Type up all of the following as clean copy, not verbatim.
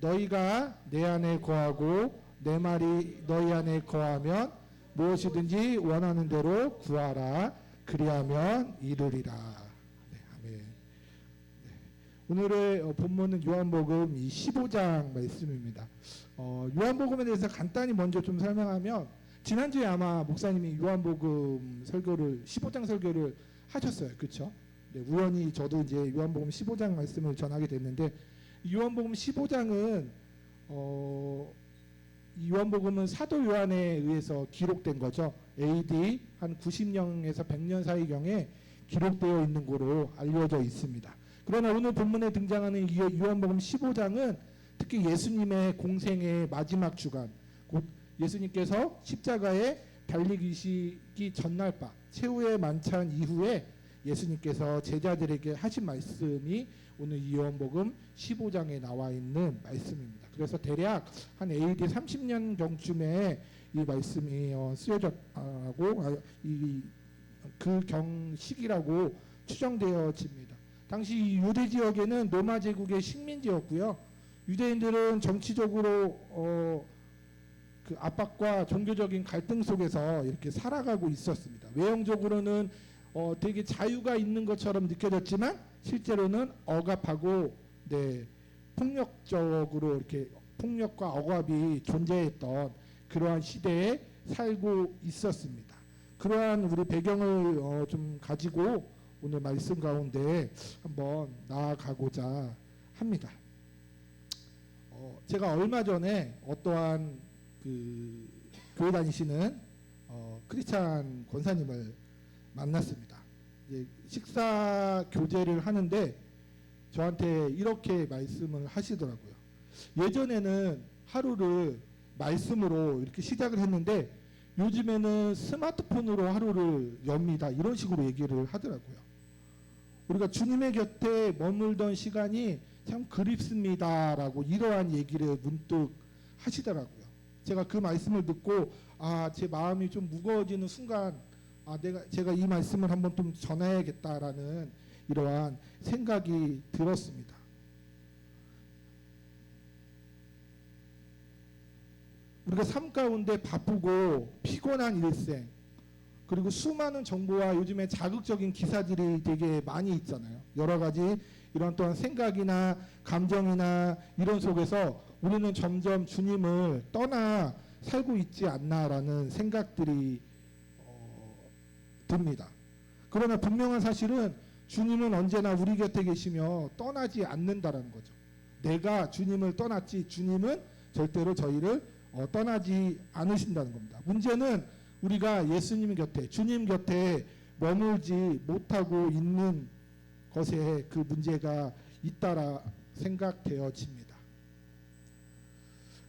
너희가 내 안에 거하고 내 말이 너희 안에 거하면 무엇이든지 원하는 대로 구하라. 그리하면 이루리라. 네, 아멘. 네. 오늘의 본문은 요한복음 15장 말씀입니다. 요한복음에 대해서 간단히 먼저 좀 설명하면, 지난주에 아마 목사님이 요한복음 설교를 15장 설교를 하셨어요. 그렇죠? 네, 우연히 저도 이제 요한복음 15장 말씀을 전하게 됐는데, 요한복음 15장은 이 요한복음은 사도 요한에 의해서 기록된 거죠. AD 한 90년에서 100년 사이경에 기록되어 있는 거로 알려져 있습니다. 그러나 오늘 본문에 등장하는 이 요한복음 15장은 특히 예수님의 공생의 마지막 주간, 곧 예수님께서 십자가에 달리시기 전날 밤, 최후의 만찬 이후에 예수님께서 제자들에게 하신 말씀이 오늘 이 요한복음 15장에 나와 있는 말씀입니다. 그래서 대략 한 AD 30년 경쯤에 이 말씀이 쓰여졌고 그 경시기라고 추정되어집니다. 당시 유대 지역에는 로마 제국의 식민지였고요. 유대인들은 정치적으로 그 압박과 종교적인 갈등 속에서 이렇게 살아가고 있었습니다. 외형적으로는 되게 자유가 있는 것처럼 느껴졌지만 실제로는 억압하고 폭력적으로 이렇게 폭력과 억압이 존재했던 그러한 시대에 살고 있었습니다. 그러한 우리 배경을 좀 가지고 오늘 말씀 가운데 한번 나아가고자 합니다. 제가 얼마 전에 어떠한 그 교회 다니시는 크리스찬 권사님을 만났습니다. 식사 교제를 하는데 저한테 이렇게 말씀을 하시더라고요. 예전에는 하루를 말씀으로 이렇게 시작을 했는데 요즘에는 스마트폰으로 하루를 엽니다. 이런 식으로 얘기를 하더라고요. 우리가 주님의 곁에 머물던 시간이 참 그립습니다라고 이러한 얘기를 문득 하시더라고요. 제가 그 말씀을 듣고 제 마음이 좀 무거워지는 순간 제가 이 말씀을 한번 좀 전해야겠다라는 이러한 생각이 들었습니다. 우리가 삶 가운데 바쁘고 피곤한 일생, 그리고 수많은 정보와 요즘에 자극적인 기사들이 되게 많이 있잖아요. 여러 가지 이런 또한 생각이나 감정이나 이런 속에서 우리는 점점 주님을 떠나 살고 있지 않나라는 생각들이 듭니다. 그러나 분명한 사실은 주님은 언제나 우리 곁에 계시며 떠나지 않는다라는 거죠. 내가 주님을 떠났지 주님은 절대로 저희를 떠나지 않으신다는 겁니다. 문제는 우리가 예수님 곁에, 주님 곁에 머물지 못하고 있는 것에 그 문제가 있다라 생각되어집니다.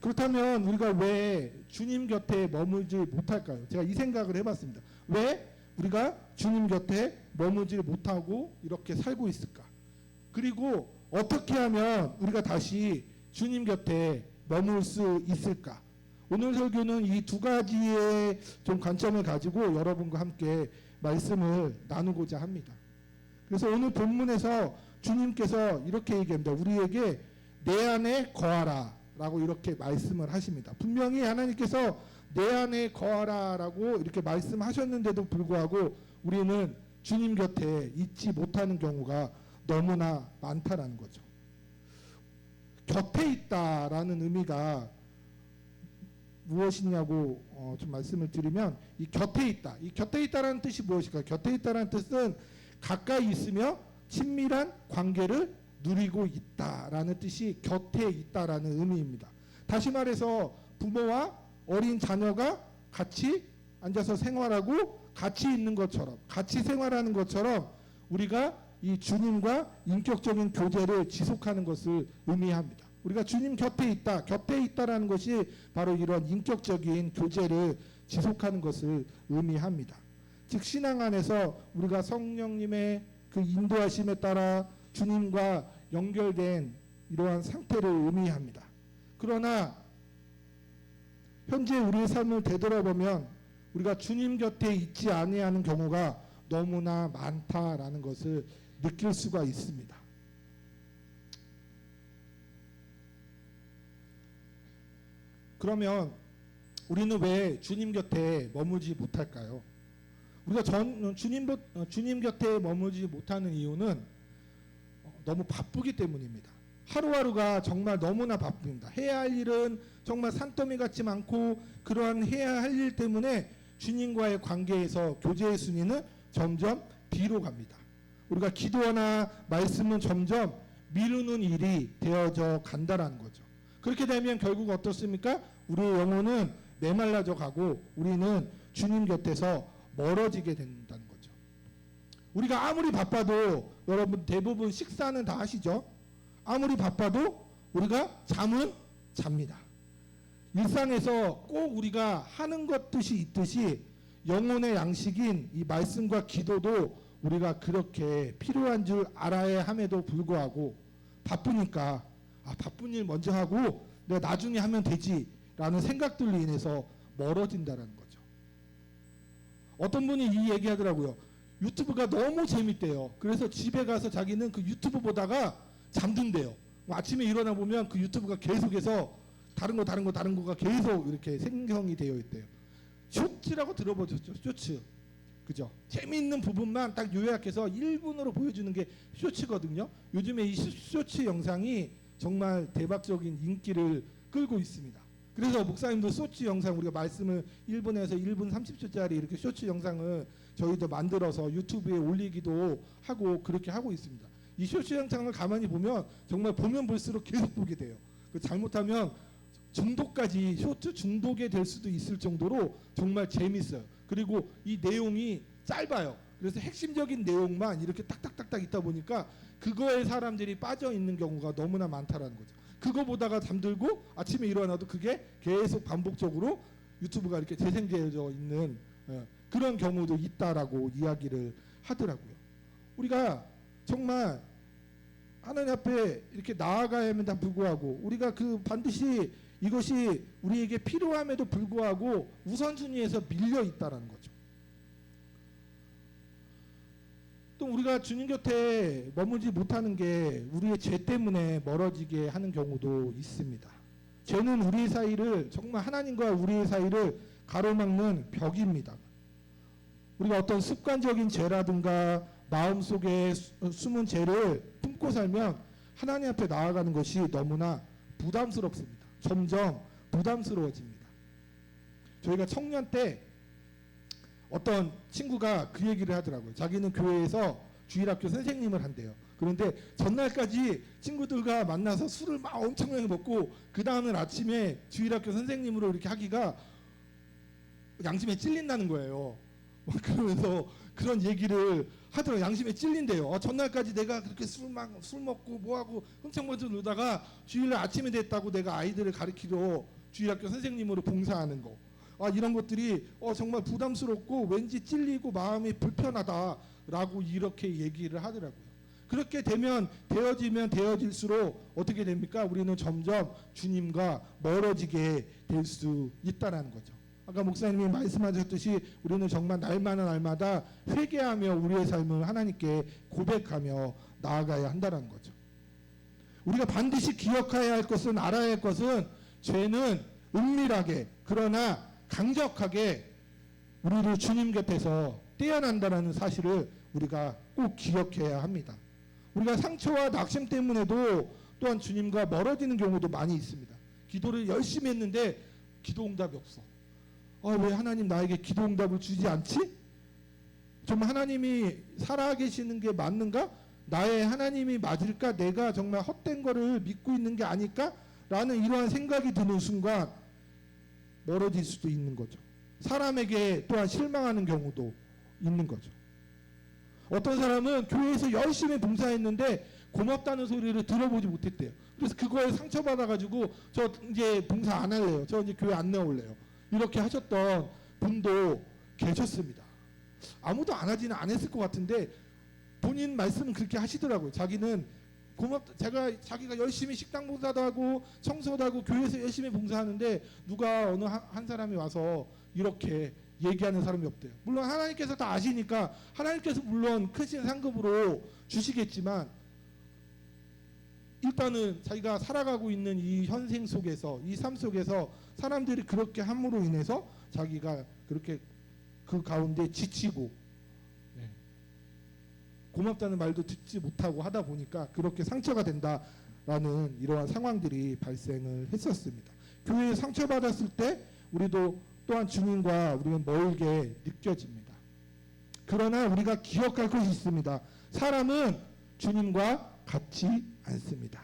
그렇다면 우리가 왜 주님 곁에 머물지 못할까요? 제가 이 생각을 해봤습니다. 왜 우리가 주님 곁에 머물지 못하고 이렇게 살고 있을까? 그리고 어떻게 하면 우리가 다시 주님 곁에 머물 수 있을까? 오늘 설교는 이 두 가지의 좀 관점을 가지고 여러분과 함께 말씀을 나누고자 합니다. 그래서 오늘 본문에서 주님께서 이렇게 얘기합니다. 우리에게 내 안에 거하라 라고 이렇게 말씀을 하십니다. 분명히 하나님께서 내 안에 거하라 라고 이렇게 말씀하셨는데도 불구하고 우리는 주님 곁에 있지 못하는 경우가 너무나 많다라는 거죠. 곁에 있다라는 의미가 무엇이냐고 좀 말씀을 드리면, 이 곁에 있다, 이 곁에 있다라는 뜻이 무엇일까요? 곁에 있다라는 뜻은 가까이 있으며 친밀한 관계를 누리고 있다라는 뜻이 곁에 있다라는 의미입니다. 다시 말해서 부모와 어린 자녀가 같이 앉아서 생활하고 같이 있는 것처럼, 같이 생활하는 것처럼 우리가 이 주님과 인격적인 교제를 지속하는 것을 의미합니다. 우리가 주님 곁에 있다, 곁에 있다라는 것이 바로 이런 인격적인 교제를 지속하는 것을 의미합니다. 즉 신앙 안에서 우리가 성령님의 그 인도하심에 따라 주님과 연결된 이러한 상태를 의미합니다. 그러나 현재 우리의 삶을 되돌아보면 우리가 주님 곁에 있지 아니하는 경우가 너무나 많다라는 것을 느낄 수가 있습니다. 그러면 우리는 왜 주님 곁에 머물지 못할까요? 우리가 주님 곁에 머물지 못하는 이유는 너무 바쁘기 때문입니다. 하루하루가 정말 너무나 바쁩니다. 해야 할 일은 정말 산더미 같이 많고, 그러한 해야 할 일 때문에 주님과의 관계에서 교제의 순위는 점점 뒤로 갑니다. 우리가 기도나 말씀은 점점 미루는 일이 되어져 간다라는 거죠. 그렇게 되면 결국 어떻습니까? 우리의 영혼은 메말라져 가고 우리는 주님 곁에서 멀어지게 된다는 거죠. 우리가 아무리 바빠도, 여러분 대부분 식사는 다 하시죠? 아무리 바빠도 우리가 잠은 잡니다. 일상에서 꼭 우리가 하는 것 뜻이 있듯이 영혼의 양식인 이 말씀과 기도도 우리가 그렇게 필요한 줄 알아야 함에도 불구하고 바쁘니까 바쁜 일 먼저 하고 내가 나중에 하면 되지 라는 생각들로 인해서 멀어진다는 거죠. 어떤 분이 이 얘기 하더라고요. 유튜브가 너무 재밌대요. 그래서 집에 가서 자기는 그 유튜브 보다가 잠든대요. 아침에 일어나 보면 그 유튜브가 계속해서 다른 거가 계속 이렇게 생성이 되어 있대요. 쇼츠라고 들어보셨죠? 쇼츠. 그죠? 재미있는 부분만 딱 요약해서 1분으로 보여주는 게 쇼츠거든요. 요즘에 이 쇼츠 영상이 정말 대박적인 인기를 끌고 있습니다. 그래서 목사님도 쇼츠 영상, 우리가 말씀을 1분에서 1분 30초짜리 이렇게 쇼츠 영상을 저희도 만들어서 유튜브에 올리기도 하고 그렇게 하고 있습니다. 이 쇼츠 영상을 가만히 보면 정말 보면 볼수록 계속 보게 돼요. 잘못하면 중독까지, 쇼츠 중독이 될 수도 있을 정도로 정말 재밌어요. 그리고 이 내용이 짧아요. 그래서 핵심적인 내용만 이렇게 딱딱딱딱 있다 보니까 그거에 사람들이 빠져 있는 경우가 너무나 많다라는 거죠. 그거 보다가 잠들고 아침에 일어나도 그게 계속 반복적으로 유튜브가 이렇게 재생되어져 있는 그런 경우도 있다라고 이야기를 하더라고요. 우리가 정말 하나님 앞에 이렇게 나아가야 함에도 불구하고 우리가 반드시 이것이 우리에게 필요함에도 불구하고 우선순위에서 밀려 있다라는 거죠. 또 우리가 주님 곁에 머물지 못하는 게 우리의 죄 때문에 멀어지게 하는 경우도 있습니다. 죄는 우리 사이를, 정말 하나님과 우리의 사이를 가로막는 벽입니다. 우리가 어떤 습관적인 죄라든가 마음속에 숨은 죄를 품고 살면 하나님 앞에 나아가는 것이 너무나 부담스럽습니다. 점점 부담스러워집니다. 저희가 청년 때 어떤 친구가 그 얘기를 하더라고요. 자기는 교회에서 주일학교 선생님을 한대요. 그런데 전날까지 친구들과 만나서 술을 막 엄청나게 먹고 그 다음날 아침에 주일학교 선생님으로 이렇게 하기가 양심에 찔린다는 거예요. 그러면서 그런 얘기를 하더라고요. 양심에 찔린대요. 전날까지 내가 그렇게 술 먹고 뭐하고 흥청망청 놀다가 주일날 아침에 됐다고 내가 아이들을 가르치러 주일학교 선생님으로 봉사하는 거. 이런 것들이 정말 부담스럽고 왠지 찔리고 마음이 불편하다라고 이렇게 얘기를 하더라고요. 그렇게 되어지면 되어질수록 어떻게 됩니까? 우리는 점점 주님과 멀어지게 될 수 있다는 거죠. 아까 목사님이 말씀하셨듯이 우리는 정말 날마다 회개하며 우리의 삶을 하나님께 고백하며 나아가야 한다는 거죠. 우리가 반드시 기억해야 할 것은, 알아야 할 것은, 죄는 은밀하게 그러나 강력하게 우리를 주님 곁에서 떼어난다는 사실을 우리가 꼭 기억해야 합니다. 우리가 상처와 낙심 때문에도 또한 주님과 멀어지는 경우도 많이 있습니다. 기도를 열심히 했는데 기도 응답이 없어. 왜 하나님 나에게 기도 응답을 주지 않지? 정말 하나님이 살아계시는 게 맞는가? 나의 하나님이 맞을까? 내가 정말 헛된 거를 믿고 있는 게 아닐까? 라는 이러한 생각이 드는 순간 멀어질 수도 있는 거죠. 사람에게 또한 실망하는 경우도 있는 거죠. 어떤 사람은 교회에서 열심히 봉사했는데 고맙다는 소리를 들어보지 못했대요. 그래서 그거에 상처받아가지고 저 이제 봉사 안 할래요. 저 이제 교회 안 나올래요. 이렇게 하셨던 분도 계셨습니다. 아무도 안 하지는 않았을 것 같은데 본인 말씀은 그렇게 하시더라고요. 자기는 자기가 열심히 식당 봉사도 하고 청소도 하고 교회에서 열심히 봉사하는데 누가 어느 한 사람이 와서 이렇게 얘기하는 사람이 없대요. 물론 하나님께서 다 아시니까 하나님께서 물론 크신 상급으로 주시겠지만 일단은 자기가 살아가고 있는 이 현생 속에서, 이 삶 속에서 사람들이 그렇게 함으로 인해서 자기가 그렇게 그 가운데 지치고, 네, 고맙다는 말도 듣지 못하고 하다 보니까 그렇게 상처가 된다라는 이러한 상황들이 발생을 했었습니다. 교회에 상처받았을 때 우리도 또한 주님과 우리는 멀게 느껴집니다. 그러나 우리가 기억할 것이 있습니다. 사람은 주님과 같지 않습니다.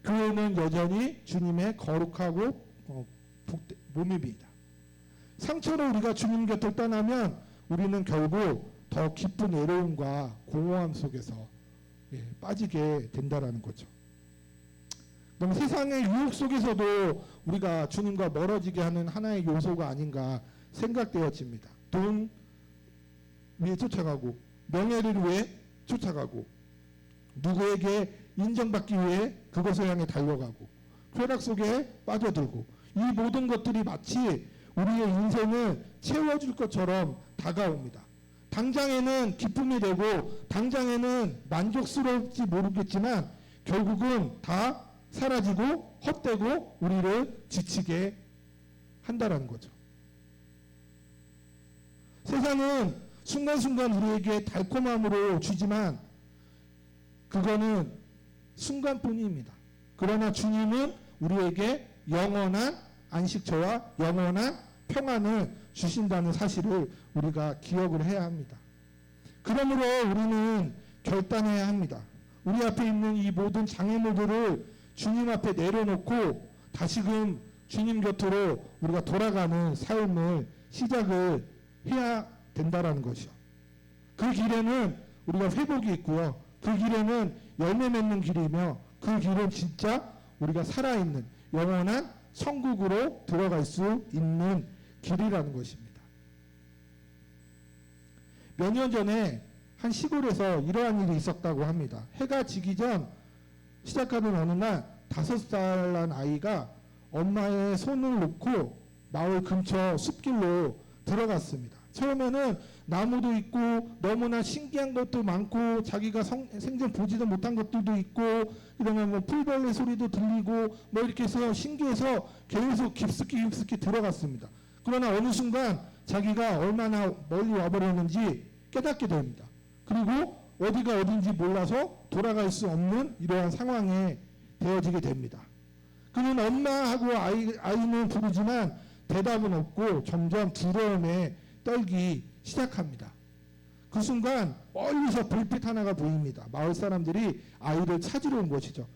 교회는 여전히 주님의 거룩하고 몸입니다. 상처로 우리가 주님 곁을 떠나면 우리는 결국 더 깊은 외로움과 공허함 속에서 빠지게 된다라는 거죠. 그럼 세상의 유혹 속에서도 우리가 주님과 멀어지게 하는 하나의 요소가 아닌가 생각되어집니다. 돈 위해 쫓아가고, 명예를 위해 쫓아가고, 누구에게 인정받기 위해 그것을 향해 달려가고, 쾌락 속에 빠져들고, 이 모든 것들이 마치 우리의 인생을 채워줄 것처럼 다가옵니다. 당장에는 기쁨이 되고 당장에는 만족스러울지 모르겠지만 결국은 다 사라지고 헛되고 우리를 지치게 한다라는 거죠. 세상은 순간순간 우리에게 달콤함으로 주지만 그거는 순간뿐입니다. 그러나 주님은 우리에게 영원한 안식처와 영원한 평안을 주신다는 사실을 우리가 기억을 해야 합니다. 그러므로 우리는 결단해야 합니다. 우리 앞에 있는 이 모든 장애물들을 주님 앞에 내려놓고 다시금 주님 곁으로 우리가 돌아가는 삶을 시작을 해야 된다라는 것이요. 그 길에는 우리가 회복이 있고요. 그 길에는 열매 맺는 길이며 그 길은 진짜 우리가 살아있는 영원한 천국으로 들어갈 수 있는 길이라는 것입니다. 몇 년 전에 한 시골에서 이러한 일이 있었다고 합니다. 해가 지기 전 시작하는 어느 날 5살 난 아이가 엄마의 손을 놓고 마을 근처 숲길로 들어갔습니다. 처음에는 나무도 있고 너무나 신기한 것도 많고 자기가 생전 보지도 못한 것들도 있고 그러면 뭐 풀벌레 소리도 들리고 뭐 이렇게 해서 신기해서 계속 깊숙이 들어갔습니다. 그러나 어느 순간 자기가 얼마나 멀리 와버렸는지 깨닫게 됩니다. 그리고 어디가 어딘지 몰라서 돌아갈 수 없는 이러한 상황에 되어지게 됩니다. 그는 엄마하고 아이는 부르지만 대답은 없고 점점 두려움에 떨기 시작합니다. 그 순간 멀리서 불빛 하나가 보입니다. 마을 사람들이 아이를 찾으러 온 것이죠.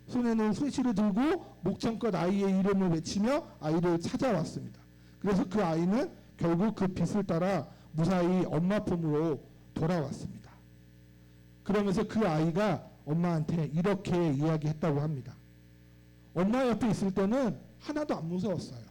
손에는 후레쉬를 들고 목청껏 아이의 이름을 외치며 아이를 찾아왔습니다. 그래서 그 아이는 결국 그 빛을 따라 무사히 엄마 품으로 돌아왔습니다. 그러면서 그 아이가 엄마한테 이렇게 이야기했다고 합니다. 엄마 옆에 있을 때는 하나도 안 무서웠어요.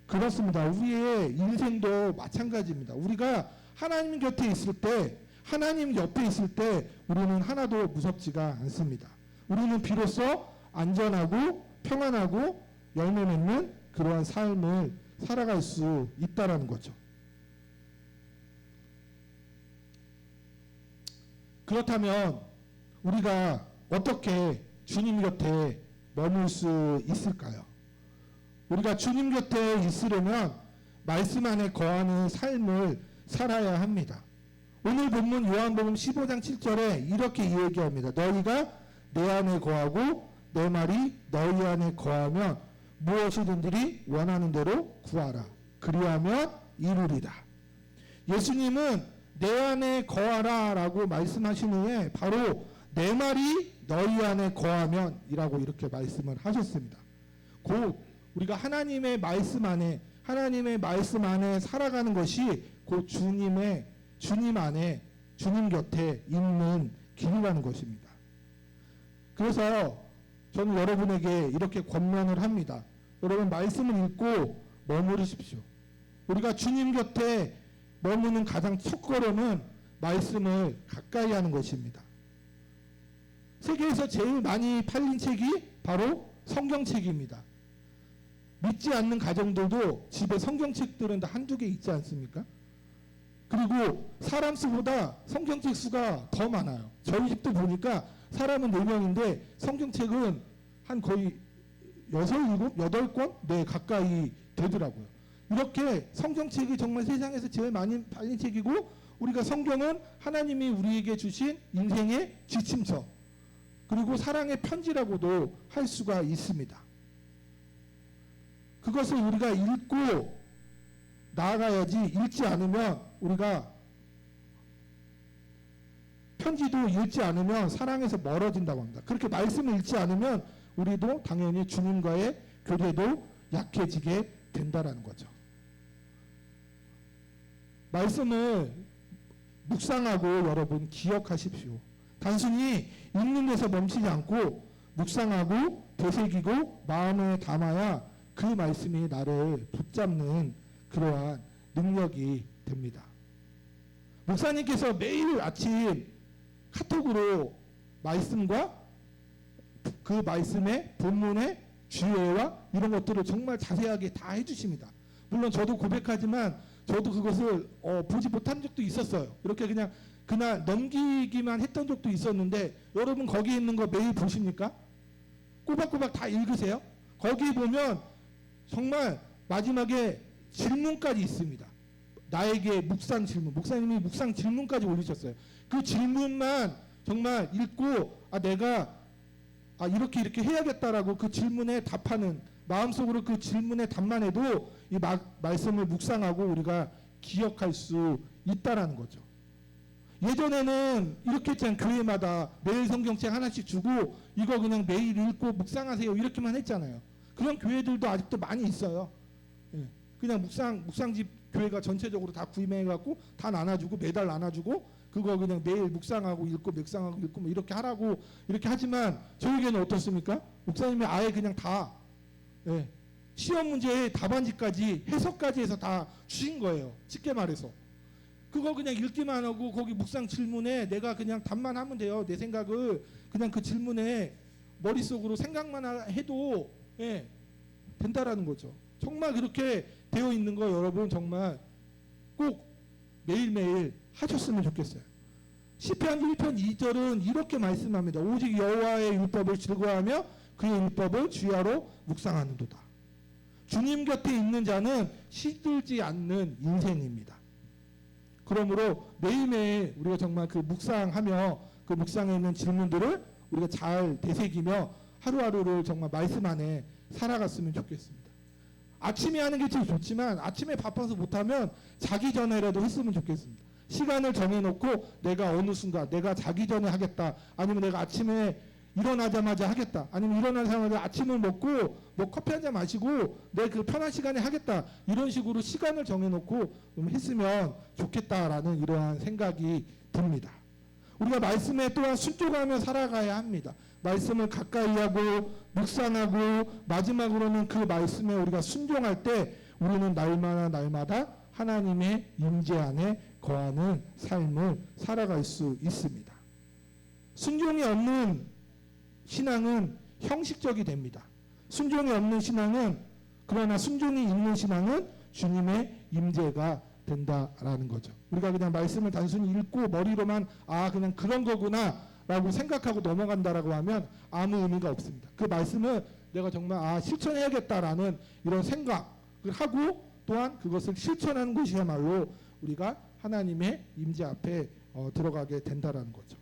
그렇습니다. 우리의 인생도 마찬가지입니다. 우리가 하나님 곁에 있을 때, 하나님 옆에 있을 때 우리는 하나도 무섭지가 않습니다. 우리는 비로소 안전하고 평안하고 열매 맺는 그러한 삶을 살아갈 수 있다라는 거죠. 그렇다면 우리가 어떻게 주님 곁에 머물 수 있을까요? 우리가 주님 곁에 있으려면 말씀 안에 거하는 삶을 살아야 합니다. 오늘 본문 요한복음 15장 7절에 이렇게 이야기합니다. 너희가 내 안에 거하고 내 말이 너희 안에 거하면 무엇이든지 원하는 대로 구하라. 그리하면 이루리라. 예수님은 내 안에 거하라 라고 말씀하신 후에 바로 내 말이 너희 안에 거하면 이라고 이렇게 말씀을 하셨습니다. 곧 우리가 하나님의 말씀 안에 살아가는 것이 곧 주님 안에 주님 곁에 있는 길이라는 것입니다. 그래서 저는 여러분에게 이렇게 권면을 합니다. 여러분 말씀을 읽고 머무르십시오. 우리가 주님 곁에 머무는 가장 첫걸음은 말씀을 가까이 하는 것입니다. 세계에서 제일 많이 팔린 책이 바로 성경책입니다. 믿지 않는 가정들도 집에 성경책들은 다 한두 개 있지 않습니까? 그리고 사람 수보다 성경책 수가 더 많아요. 저희 집도 보니까 사람은 4명인데 성경책은 한 거의 6, 7, 8권? 네, 가까이 되더라고요. 이렇게 성경책이 정말 세상에서 제일 많이 팔린 책이고, 우리가 성경은 하나님이 우리에게 주신 인생의 지침서, 그리고 사랑의 편지라고도 할 수가 있습니다. 그것을 우리가 읽고 나아가야지, 읽지 않으면, 우리가 편지도 읽지 않으면 사랑에서 멀어진다고 합니다. 그렇게 말씀을 읽지 않으면 우리도 당연히 주님과의 교제도 약해지게 된다라는 거죠. 말씀을 묵상하고 여러분 기억하십시오. 단순히 읽는 데서 멈추지 않고 묵상하고 되새기고 마음에 담아야 그 말씀이 나를 붙잡는 그러한 능력이 됩니다. 목사님께서 매일 아침 카톡으로 말씀과 그 말씀의 본문의 주제와 이런 것들을 정말 자세하게 다 해주십니다. 물론 저도 고백하지만 저도 그것을 보지 못한 적도 있었어요. 이렇게 그냥 그날 넘기기만 했던 적도 있었는데, 여러분 거기 있는 거 매일 보십니까? 꼬박꼬박 다 읽으세요? 거기 보면 정말 마지막에 질문까지 있습니다. 나에게 묵상 질문, 목사님이 묵상 질문까지 올리셨어요. 그 질문만 정말 읽고 내가 이렇게 해야겠다라고 그 질문에 답하는, 마음속으로 그 질문에 답만 해도 이 말씀을 묵상하고 우리가 기억할 수 있다라는 거죠. 예전에는 이렇게 했잖아요. 교회마다 매일 성경책 하나씩 주고 이거 그냥 매일 읽고 묵상하세요 이렇게만 했잖아요. 그런 교회들도 아직도 많이 있어요. 그냥 묵상집 교회가 전체적으로 다 구매해갖고 다 나눠주고, 매달 나눠주고, 그거 그냥 매일 묵상하고 읽고 묵상하고 읽고 뭐 이렇게 하라고 이렇게 하지만, 저에게는 어떻습니까? 목사님이 아예 그냥 다 시험 문제의 답안지까지 해석까지 해서 다 주신 거예요. 쉽게 말해서. 그거 그냥 읽기만 하고 거기 묵상 질문에 내가 그냥 답만 하면 돼요. 내 생각을 그냥 그 질문에 머릿속으로 생각만 해도 된다라는 거죠. 정말 그렇게 되어 있는 거 여러분 정말 꼭 매일매일 하셨으면 좋겠어요. 시편 1편 2절은 이렇게 말씀합니다. 오직 여호와의 율법을 즐거워하며 그의 율법을 주야로 묵상하는도다. 주님 곁에 있는 자는 시들지 않는 인생입니다. 그러므로 매일매일 우리가 정말 그 묵상하며 그 묵상에 있는 질문들을 우리가 잘 되새기며 하루하루를 정말 말씀 안에 살아갔으면 좋겠습니다. 아침에 하는 게 제일 좋지만 아침에 바빠서 못하면 자기 전에라도 했으면 좋겠습니다. 시간을 정해놓고 내가 어느 순간 내가 자기 전에 하겠다, 아니면 내가 아침에 일어나자마자 하겠다, 아니면 일어나자마자 아침을 먹고 뭐 커피 한 잔 마시고 내 그 편한 시간에 하겠다, 이런 식으로 시간을 정해놓고 했으면 좋겠다라는 이러한 생각이 듭니다. 우리가 말씀에 또한 순종하며 살아가야 합니다. 말씀을 가까이 하고 묵상하고 마지막으로는 그 말씀에 우리가 순종할 때 우리는 날마다 하나님의 임재 안에 거하는 삶을 살아갈 수 있습니다. 순종이 없는 신앙은 형식적이 됩니다. 순종이 없는 신앙은, 그러나 순종이 있는 신앙은 주님의 임재가 된다라는 거죠. 우리가 그냥 말씀을 단순히 읽고 머리로만 그냥 그런 거구나 라고 생각하고 넘어간다라고 하면 아무 의미가 없습니다. 그 말씀을 내가 정말 실천해야겠다라는 이런 생각을 하고 또한 그것을 실천하는 것이야말로 우리가 하나님의 임재 앞에 들어가게 된다라는 거죠.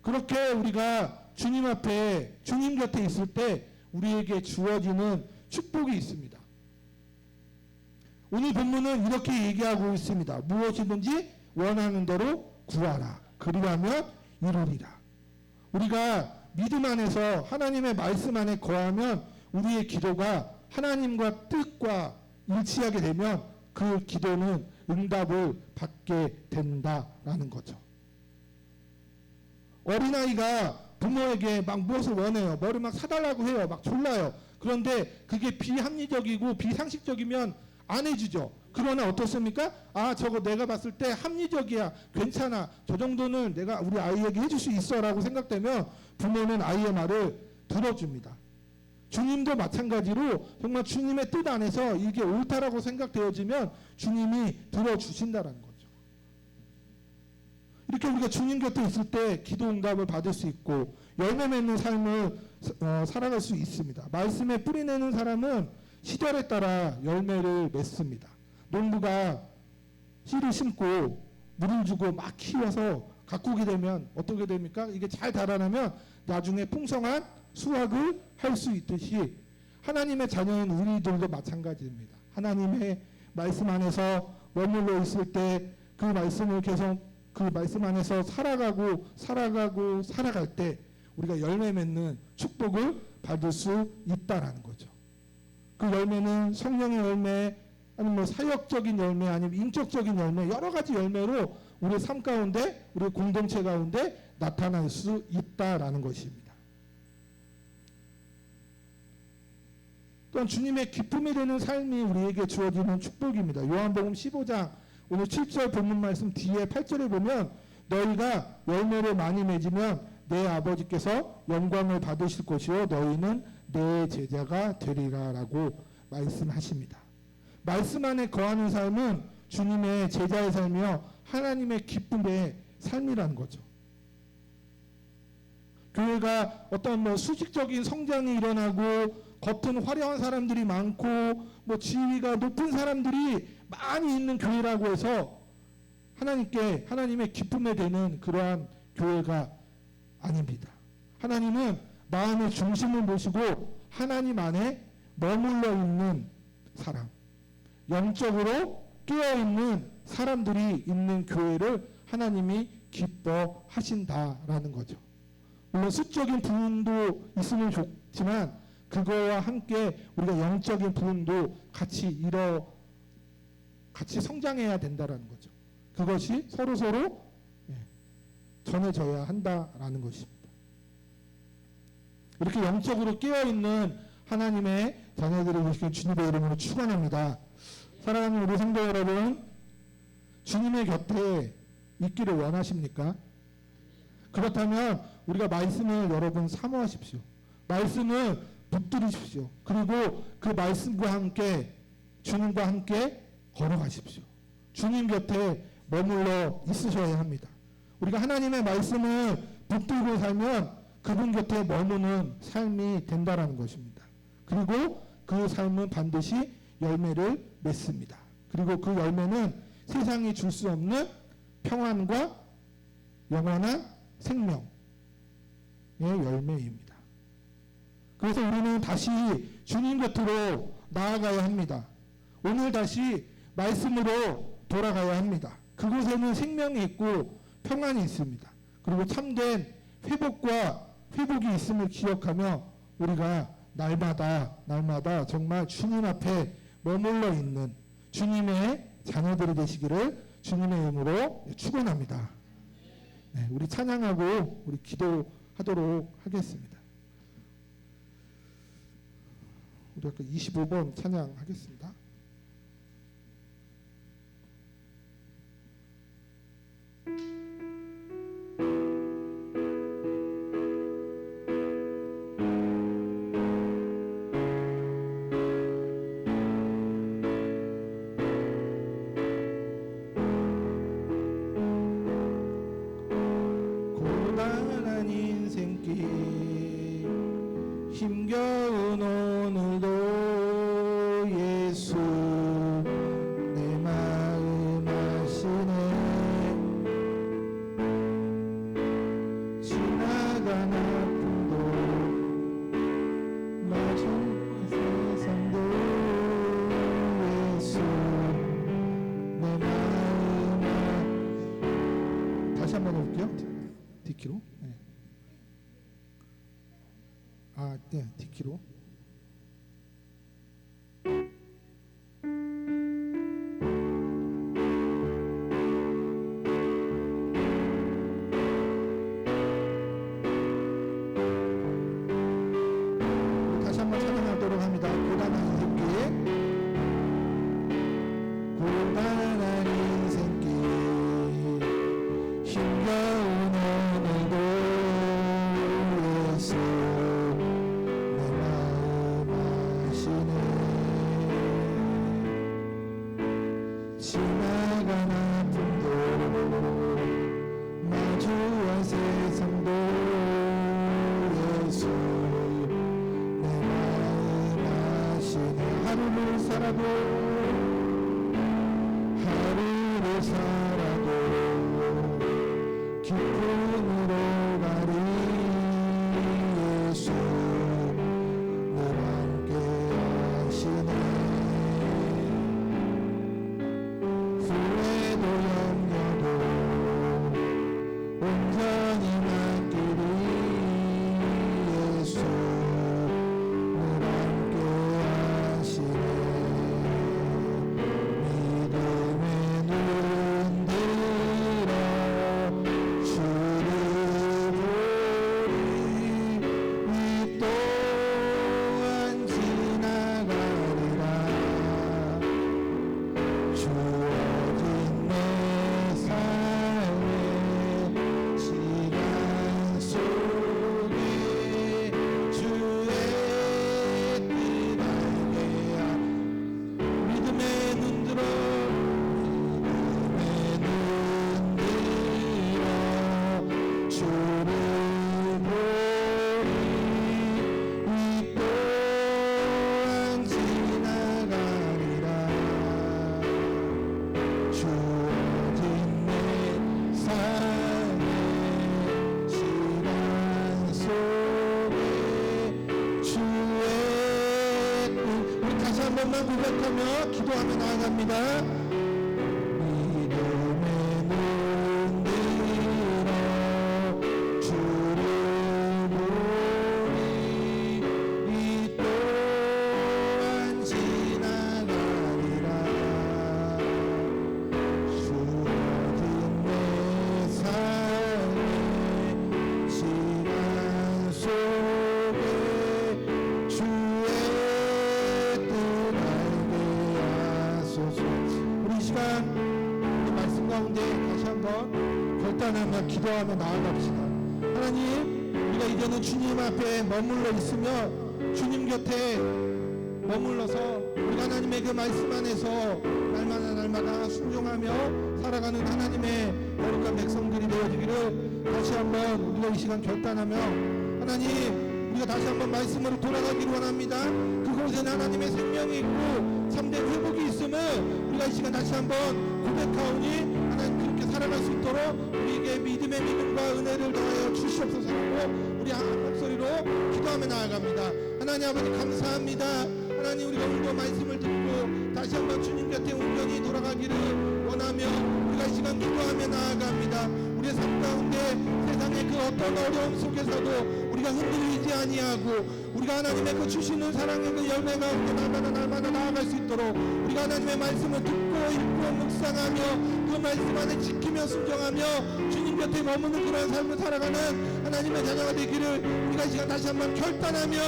그렇게 우리가 주님 앞에, 주님 곁에 있을 때 우리에게 주어지는 축복이 있습니다. 오늘 본문은 이렇게 얘기하고 있습니다. 무엇이든지 원하는 대로 구하라. 그리하면 이루리라. 우리가 믿음 안에서 하나님의 말씀 안에 거하면 우리의 기도가 하나님과 뜻과 일치하게 되면 그 기도는 응답을 받게 된다라는 거죠. 어린아이가 부모에게 막 무엇을 원해요. 뭐를 막 사달라고 해요. 막 졸라요. 그런데 그게 비합리적이고 비상식적이면 안 해주죠. 그러나 어떻습니까? 저거 내가 봤을 때 합리적이야, 괜찮아, 저 정도는 내가 우리 아이에게 해줄 수 있어 라고 생각되면 부모는 아이의 말을 들어줍니다. 주님도 마찬가지로 정말 주님의 뜻 안에서 이게 옳다라고 생각되어지면 주님이 들어주신다는 거죠. 이렇게 우리가 주님 곁에 있을 때 기도 응답을 받을 수 있고 열매 맺는 삶을 살아갈 수 있습니다. 말씀에 뿌리내는 사람은 시절에 따라 열매를 맺습니다. 농부가 씨를 심고 물을 주고 막 키워서 가꾸게 되면 어떻게 됩니까? 이게 잘 자라나면 나중에 풍성한 수확을 할 수 있듯이 하나님의 자녀인 우리들도 마찬가지입니다. 하나님의 말씀 안에서 머물러 있을 때 그 말씀을 계속 그 말씀 안에서 살아갈 때 우리가 열매 맺는 축복을 받을 수 있다라는 거죠. 그 열매는 성령의 열매, 아니면 뭐 사역적인 열매, 아니면 인격적인 열매, 여러 가지 열매로 우리 삶 가운데, 우리 공동체 가운데 나타날 수 있다라는 것입니다. 또한 주님의 기쁨이 되는 삶이 우리에게 주어지는 축복입니다. 요한복음 15장 오늘 7절 본문 말씀 뒤에 8절에 보면 너희가 열매를 많이 맺으면 내 아버지께서 영광을 받으실 것이요 너희는 내 제자가 되리라 라고 말씀하십니다. 말씀 안에 거하는 삶은 주님의 제자의 삶이요 하나님의 기쁨의 삶이라는 거죠. 교회가 어떤 뭐 수직적인 성장이 일어나고 겉은 화려한 사람들이 많고 뭐 지위가 높은 사람들이 많이 있는 교회라고 해서 하나님의 기쁨에 되는 그러한 교회가 아닙니다. 하나님은 마음의 중심을 모시고 하나님 안에 머물러 있는 사람, 영적으로 깨어있는 사람들이 있는 교회를 하나님이 기뻐하신다라는 거죠. 물론 수적인 부흥도 있으면 좋지만 그거와 함께 우리가 영적인 부흥도 같이 성장해야 된다라는 거죠. 그것이 서로 전해져야 한다라는 것입니다. 이렇게 영적으로 깨어있는 하나님의 자녀들이 되시길 주님의 이름으로 축원합니다. 사랑하는 우리 성도 여러분, 주님의 곁에 있기를 원하십니까? 그렇다면 우리가 말씀을 여러분 사모하십시오. 말씀을 붙들으십시오. 그리고 그 말씀과 함께 주님과 함께 걸어가십시오. 주님 곁에 머물러 있으셔야 합니다. 우리가 하나님의 말씀을 붙들고 살면 그분 곁에 머무는 삶이 된다라는 것입니다. 그리고 그 삶은 반드시 열매를 맺습니다. 그리고 그 열매는 세상이 줄 수 없는 평안과 영원한 생명의 열매입니다. 그래서 우리는 다시 주님 곁으로 나아가야 합니다. 오늘 다시 말씀으로 돌아가야 합니다. 그곳에는 생명이 있고 평안이 있습니다. 그리고 참된 회복이 있음을 기억하며 우리가 날마다 정말 주님 앞에 머물러 있는 주님의 자녀들이 되시기를 주님의 이름으로 축원합니다. 네, 우리 찬양하고 우리 기도하도록 하겠습니다. 우리 아까 25번 찬양하겠습니다. 고단한 인생길 힘겨운 오늘도 예수 내 마음 아시네. 지나간 아픔도 마주 세상도 예수 내 마음 다시 한번 해볼게요. D키로. 네. 네, D키로. 다시 한번 찬양하도록 합니다. 고단한 인생길, 고단한 인생길, 힘겨운 오늘도 예수 내 마음 아시네. 지나간 아픔도 하루를 살아도 기쁨으로 가리 예수 늘 함께 하시네 후회도 염려도 온전히 맡기리 예수 늘 함께 하시네 믿음의 눈 들어 주를 보리 이 또한 지나가리라 주어진 내 삶의 시간 속에 주의 뜻 알게 믿음의 눈 들어 주를 보리 이 또한 지나가리라 주어진 내 삶의 시간 속에 주의 뜻 우리 다시 한 번만 고백하며 기도하며 나아갑니다. 믿음의 눈 들어 주를 보리 이 또한 지나가리라 주어진 내 삶의 시간 속에 주의 뜻 알게 하소서. 우리 이 시간 우리 말씀 가운데 다시 한번 결단하며 기도하며 나아갑시다. 하나님 우리가 이제는 주님 앞에 머물러 있으며 주님 곁에 머물러서 우리가 하나님의 그 말씀 안에서 날마다 순종하며 살아가는 하나님의 거룩한 백성들이 되어지기를 다시 한번 우리가 이 시간 결단하며 하나님 우리가 다시 한번 말씀으로 돌아가기를 원합니다. 그곳에는 하나님의 생명이 있고 참된 회복이 있음을 우리가 이 시간 다시 한번 고백하오니 하나님 그렇게 살아갈 수 있도록 우리에게 믿음의 믿음과 은혜를 더하여 주시옵소서 하고 우리 한 목소리로 기도하며 나아갑니다. 하나님 아버지 감사합니다. 하나님 우리가 오늘도 말씀을 듣고 다시 한번 주님 곁에 온전히 돌아가기를 원하며 우리가 이 시간 기도하며 나아갑니다. 우리의 삶 가운데 세상의 그 어떤 어려움 속에서도 우리가 흔들리지 아니하고 우리가 하나님의 그 주시는 사랑의 그 열매 가운데 날마다 나아갈 수 있도록 우리가 하나님의 말씀을 듣고 읽고 묵상하며 그 말씀 안에 지키며 순종하며 주님 곁에 머무는 그런 삶을 살아가는 하나님의 자녀가 되기를 우리가 이 시간 다시 한번 결단하며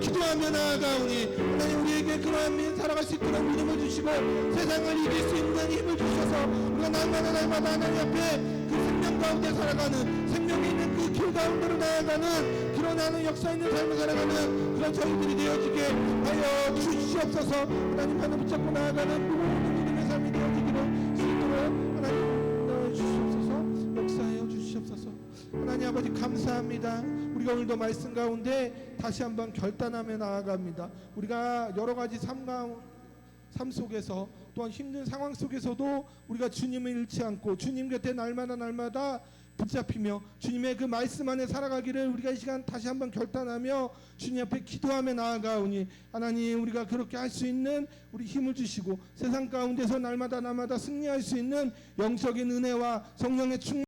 기도하며 나아가오니 하나님 우리에게 그러한 믿음 살아갈 수 있도록 믿음을 주시고 세상을 이길 수 있는 힘을 주셔서 우리가 날마다 하나님 앞에 그 생명 가운데 살아가는 생명이 있는 그 길 가운데로 나아가는 그런 하는 역사 있는 삶을 살아가는 그런 저희들이 되어지게 하여 주시옵소서. 하나님 하늘 붙잡고 나아가는 무거운 믿음의 삶이 되어지기를 수 있도록 하나님 넣어주시옵소서. 역사하여 주시옵소서. 하나님 아버지 감사합니다. 우리가 오늘도 말씀 가운데 다시 한번 결단하며 나아갑니다. 우리가 여러 가지 삶 속에서 또한 힘든 상황 속에서도 우리가 주님을 잃지 않고 주님 곁에 날마다 붙잡히며 주님의 그 말씀 안에 살아가기를 우리가 이 시간 다시 한번 결단하며 주님 앞에 기도하며 나아가오니 하나님 우리가 그렇게 할 수 있는 우리 힘을 주시고 세상 가운데서 날마다 승리할 수 있는 영적인 은혜와 성령의 충만